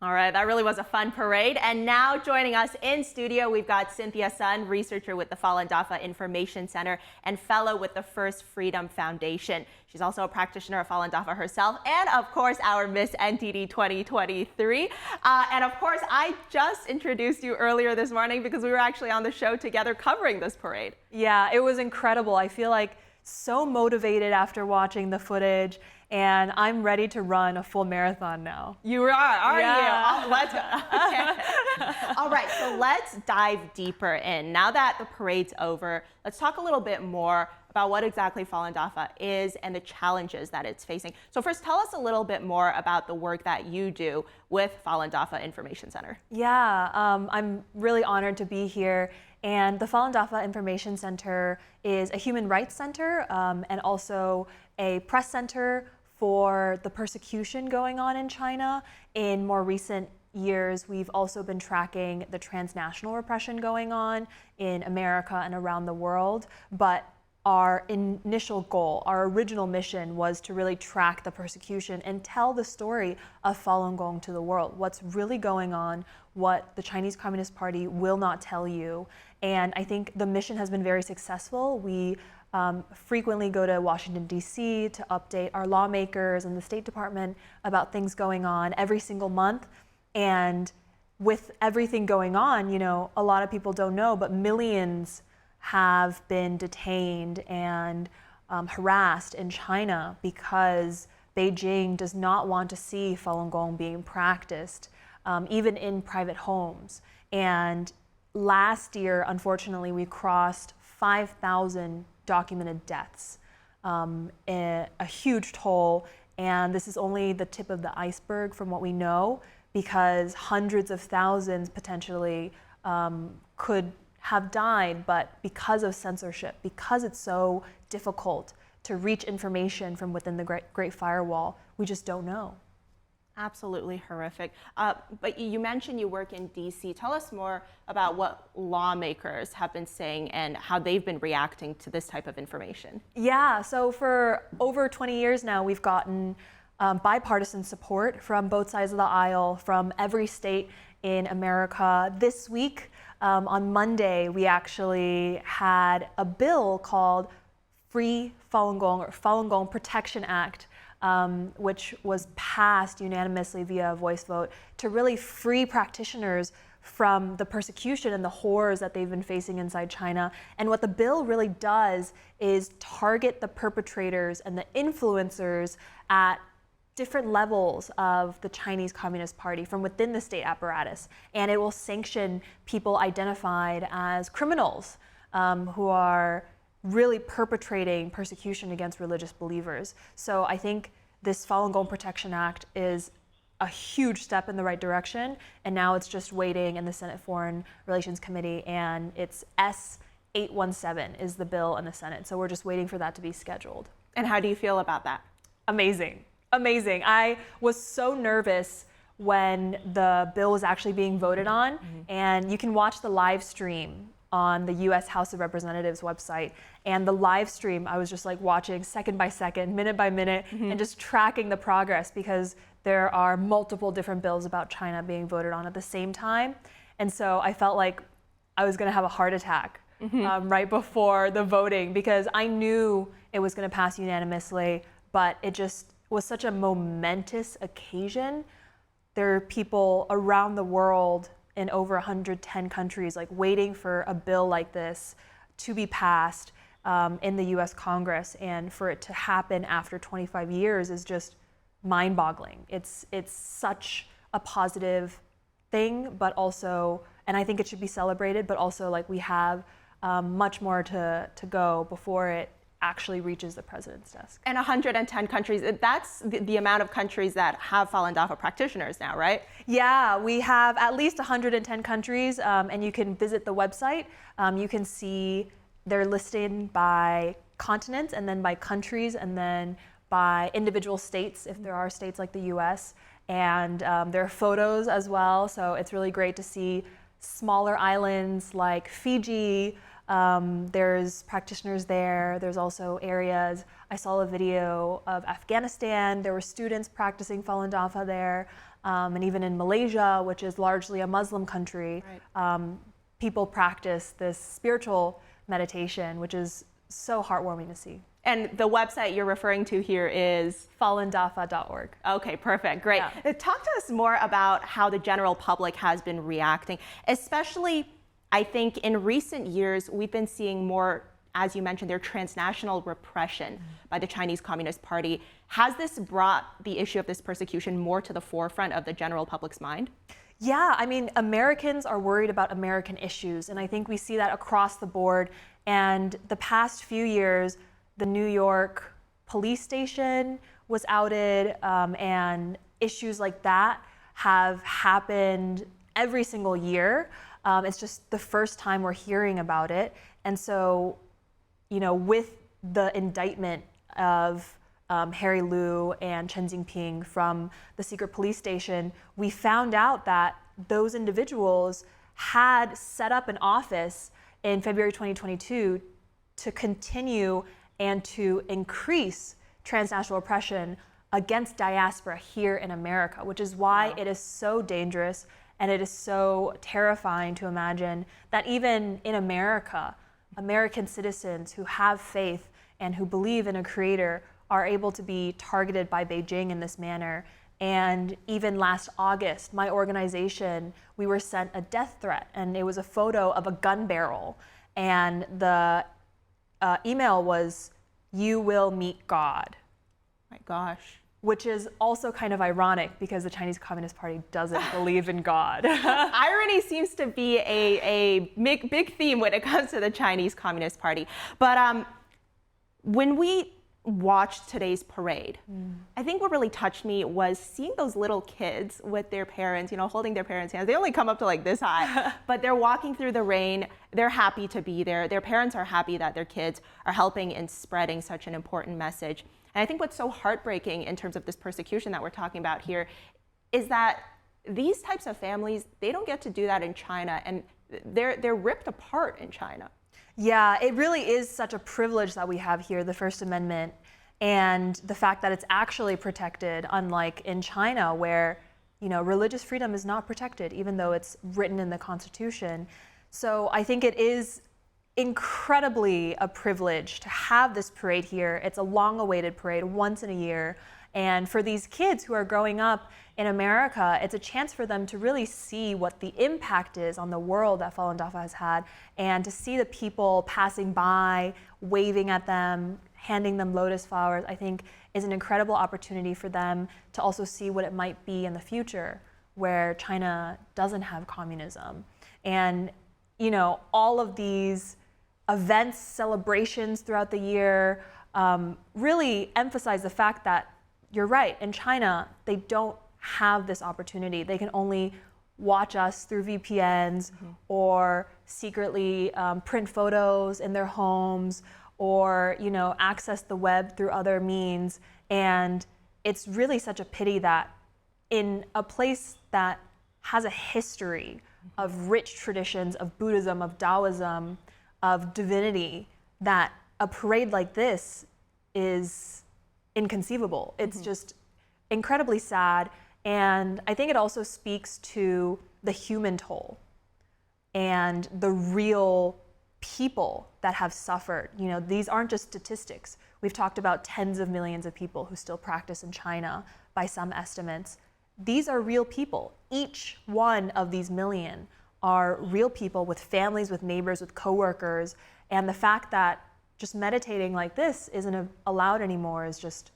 All right, that really was a fun parade. And now joining us in studio, we've got Cynthia Sun, researcher with the Falun Dafa Information Center and fellow with the First Freedom Foundation. She's also a practitioner of Falun Dafa herself, and of course, our Miss NTD 2023. And of course, I just introduced you earlier this morning because we were actually on the show together covering this parade. Yeah, it was incredible. I feel like so motivated after watching the footage, and I'm ready to run a full marathon now. You are yeah. you? Oh, let's go. Okay. All right, so let's dive deeper in. Now that the parade's over, let's talk a little bit more about what exactly Falun Dafa is and the challenges that it's facing. So first, tell us a little bit more about the work that you do with Falun Dafa Information Center. Yeah, I'm really honored to be here. And the Falun Dafa Information Center is a human rights center and also a press center for the persecution going on in China. In more recent years, we've also been tracking the transnational repression going on in America and around the world. But our initial goal, our original mission, was to really track the persecution and tell the story of Falun Gong to the world. What's really going on, what the Chinese Communist Party will not tell you. And I think the mission has been very successful. We frequently go to Washington, D.C. to update our lawmakers and the State Department about things going on every single month. And with everything going on, you know, a lot of people don't know, but millions have been detained and harassed in China because Beijing does not want to see Falun Gong being practiced, even in private homes. And last year, unfortunately, we crossed 5,000 documented deaths, a huge toll. And this is only the tip of the iceberg from what we know, because hundreds of thousands potentially could have died, but because of censorship, because it's so difficult to reach information from within the Great Firewall, we just don't know. Absolutely horrific. But you mentioned you work in DC. Tell us more about what lawmakers have been saying and how they've been reacting to this type of information. Yeah, so for over 20 years now, we've gotten bipartisan support from both sides of the aisle, from every state in America. This week, on Monday, we actually had a bill called Free Falun Gong, or Falun Gong Protection Act, which was passed unanimously via a voice vote to really free practitioners from the persecution and the horrors that they've been facing inside China. And what the bill really does is target the perpetrators and the influencers at different levels of the Chinese Communist Party from within the state apparatus. And it will sanction people identified as criminals who are really perpetrating persecution against religious believers. So I think this Falun Gong Protection Act is a huge step in the right direction, and now it's just waiting in the Senate Foreign Relations Committee, and it's S-817 is the bill in the Senate. So we're just waiting for that to be scheduled. And how do you feel about that? Amazing, amazing. I was so nervous when the bill was actually being voted on, and you can watch the live stream on the U.S. House of Representatives website. And the live stream, I was just like watching second by second, minute by minute, and just tracking the progress, because there are multiple different bills about China being voted on at the same time. And so I felt like I was gonna have a heart attack right before the voting, because I knew it was gonna pass unanimously, but it just was such a momentous occasion. There are people around the world in over 110 countries, like waiting for a bill like this to be passed in the US Congress, and for it to happen after 25 years is just mind-boggling. It's such a positive thing, but also, and I think it should be celebrated, but also like we have much more to go before it actually reaches the president's desk. And 110 countries, that's the amount of countries that have Falun Dafa practitioners now, right? Yeah, we have at least 110 countries, and you can visit the website. You can see they're listed by continents, and then by countries, and then by individual states, if there are states like the US. And there are photos as well, so it's really great to see smaller islands like Fiji. There's practitioners there. There's also areas. I saw a video of Afghanistan. There were students practicing Falun Dafa there. And even in Malaysia, which is largely a Muslim country, people practice this spiritual meditation, which is so heartwarming to see. And the website you're referring to here is falundafa.org. Okay, perfect, great. Yeah. Talk to us more about how the general public has been reacting, especially, I think, in recent years, we've been seeing more, as you mentioned, their transnational repression by the Chinese Communist Party. Has this brought the issue of this persecution more to the forefront of the general public's mind? Yeah, I mean, Americans are worried about American issues, and I think we see that across the board. And the past few years, the New York police station was outed, and issues like that have happened every single year. It's just the first time we're hearing about it. And so, you know, with the indictment of Harry Liu and Chen Jinping from the secret police station, we found out that those individuals had set up an office in February 2022 to continue and to increase transnational oppression against diaspora here in America, which is why it is so dangerous and it is so terrifying to imagine that even in America, American citizens who have faith and who believe in a creator are able to be targeted by Beijing in this manner. And even last August, my organization, we were sent a death threat, and it was a photo of a gun barrel. And the email was, "You will meet God." My gosh. Which is also kind of ironic because the Chinese Communist Party doesn't believe in God. Irony seems to be a big theme when it comes to the Chinese Communist Party. But when we watched today's parade, I think what really touched me was seeing those little kids with their parents, you know, holding their parents' hands. They only come up to like this high, but they're walking through the rain. They're happy to be there. Their parents are happy that their kids are helping in spreading such an important message. And I think what's so heartbreaking in terms of this persecution that we're talking about here is that these types of families, they don't get to do that in China, and they're ripped apart in China. Yeah, it really is such a privilege that we have here, the First Amendment, and the fact that it's actually protected, unlike in China where, you know, religious freedom is not protected, even though it's written in the Constitution. So I think it is incredibly a privilege to have this parade here. It's a long-awaited parade, once in a year. And for these kids who are growing up in America, it's a chance for them to really see what the impact is on the world that Falun Dafa has had, and to see the people passing by, waving at them, handing them lotus flowers, I think is an incredible opportunity for them to also see what it might be in the future where China doesn't have communism. And, you know, all of these events, celebrations throughout the year really emphasize the fact that you're right, in China, they don't have this opportunity. They can only watch us through VPNs or secretly print photos in their homes, or, you know, access the web through other means. And it's really such a pity that in a place that has a history of rich traditions of Buddhism, of Taoism, of divinity, that a parade like this is inconceivable. It's just incredibly sad. And I think it also speaks to the human toll and the real people that have suffered. You know, these aren't just statistics. We've talked about tens of millions of people who still practice in China by some estimates. These are real people. Each one of these million are real people with families, with neighbors, with coworkers. And the fact that just meditating like this isn't allowed anymore is just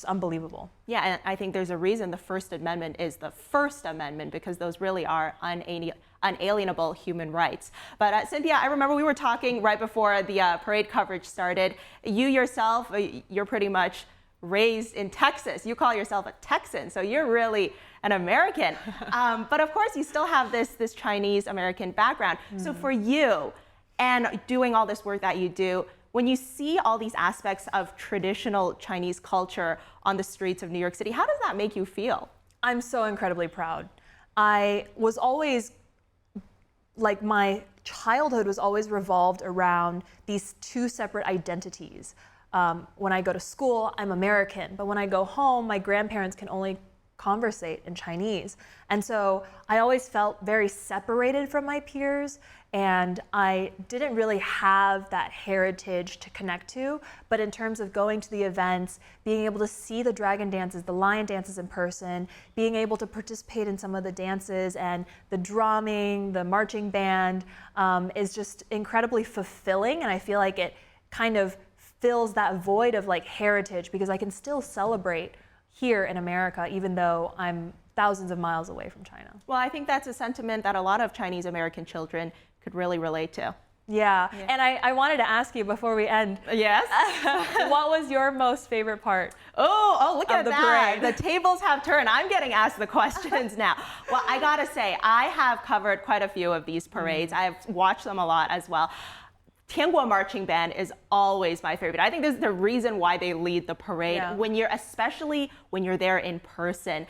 unbelievable. Yeah, and I think there's a reason the First Amendment is the First Amendment, because those really are unalienable human rights. But Cynthia, I remember we were talking right before the parade coverage started. You yourself, you're pretty much raised in Texas. You call yourself a Texan, so you're really an American. But of course, you still have this Chinese-American background. So for you, and doing all this work that you do, when you see all these aspects of traditional Chinese culture on the streets of New York City, how does that make you feel? I'm so incredibly proud. I was always, like, my childhood was always revolved around these two separate identities. When I go to school, I'm American, but when I go home, my grandparents can only conversate in Chinese. And so I always felt very separated from my peers, and I didn't really have that heritage to connect to. But in terms of going to the events, being able to see the dragon dances, the lion dances in person, being able to participate in some of the dances and the drumming, the marching band is just incredibly fulfilling. And I feel like it kind of fills that void of like heritage, because I can still celebrate here in America, even though I'm thousands of miles away from China. Well, I think that's a sentiment that a lot of Chinese American children could really relate to. Yeah. And I wanted to ask you before we end. Yes? What was your most favorite part? Oh, look at the that. parade? The tables have turned. I'm getting asked the questions now. Well, I gotta say, I have covered quite a few of these parades. I've watched them a lot as well. Tianguo Marching Band is always my favorite. I think this is the reason why they lead the parade. Yeah. Especially when you're there in person.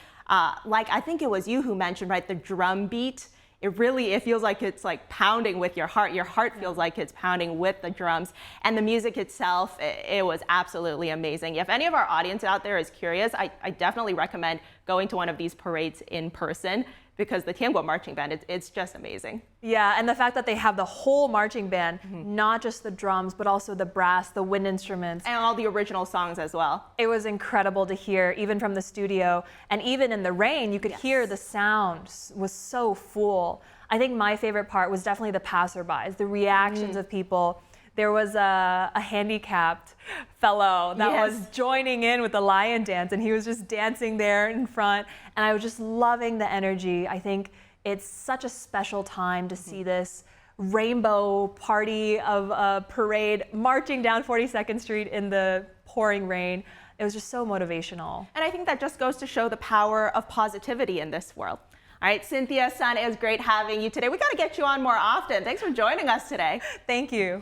Like I think it was you who mentioned, right, the drum beat. It feels like it's like pounding with your heart. Your heart feels like it's pounding with the drums. And the music itself, it was absolutely amazing. If any of our audience out there is curious, I definitely recommend going to one of these parades in person, because the Tianguo Marching Band, it's just amazing. Yeah, and the fact that they have the whole marching band, not just the drums, but also the brass, the wind instruments. And all the original songs as well. It was incredible to hear, even from the studio. And even in the rain, you could hear the sound was so full. I think my favorite part was definitely the passerbys, the reactions of people. There was a handicapped fellow that was joining in with the lion dance, and he was just dancing there in front. And I was just loving the energy. I think it's such a special time to see this rainbow party of a parade marching down 42nd Street in the pouring rain. It was just so motivational. And I think that just goes to show the power of positivity in this world. All right, Cynthia Sun, it was great having you today. We got to get you on more often. Thanks for joining us today. Thank you.